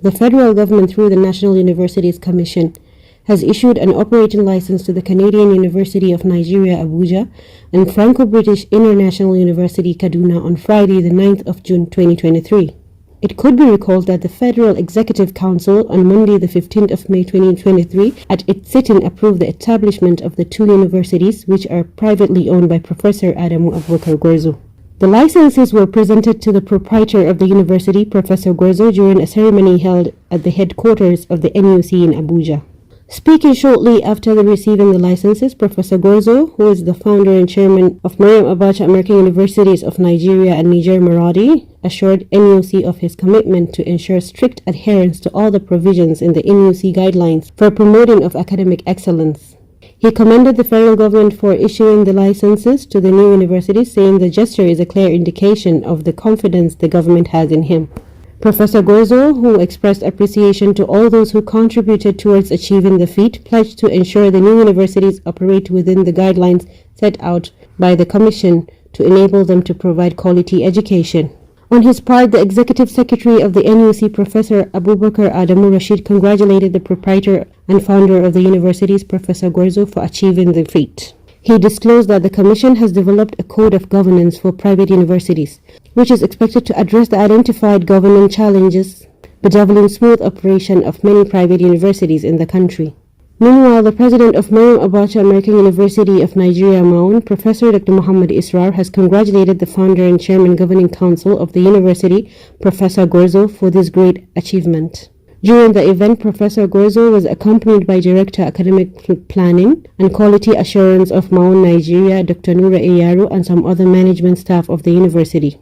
The federal government, through the National Universities Commission, has issued an operating license to the Canadian University of Nigeria, Abuja, and Franco-British International University, Kaduna, on Friday, the 9th of June 2023. It could be recalled that the Federal Executive Council on Monday, the 15th of May 2023, at its sitting approved the establishment of the two universities, which are privately owned by Professor Abacha Gwarzo. The licenses were presented to the proprietor of the university, Professor Gwarzo, during a ceremony held at the headquarters of the NUC in Abuja. Speaking shortly after receiving the licenses, Professor Gwarzo, who is the founder and chairman of Maryam Abacha American Universities of Nigeria and Niger Maradi, assured NUC of his commitment to ensure strict adherence to all the provisions in the NUC guidelines for promoting of academic excellence. He commended the federal government for issuing the licenses to the new universities, saying the gesture is a clear indication of the confidence the government has in him. Professor Gwarzo, who expressed appreciation to all those who contributed towards achieving the feat, pledged to ensure the new universities operate within the guidelines set out by the Commission to enable them to provide quality education. On his part, the Executive Secretary of the NUC, Professor Abubakar Adamu Rashid, congratulated the proprietor and founder of the universities, Professor Gwarzo, for achieving the feat. He disclosed that the Commission has developed a code of governance for private universities, which is expected to address the identified governance challenges bedeviling smooth operation of many private universities in the country. Meanwhile, the president of Maryam Abacha American University of Nigeria, MAAUN, Professor Dr. Muhammad Israr, has congratulated the founder and chairman governing council of the university, Professor Gwarzo, for this great achievement. During the event, Professor Gwarzo was accompanied by Director Academic Planning and Quality Assurance of MAAUN Nigeria, Dr. Nura Eyaro, and some other management staff of the university.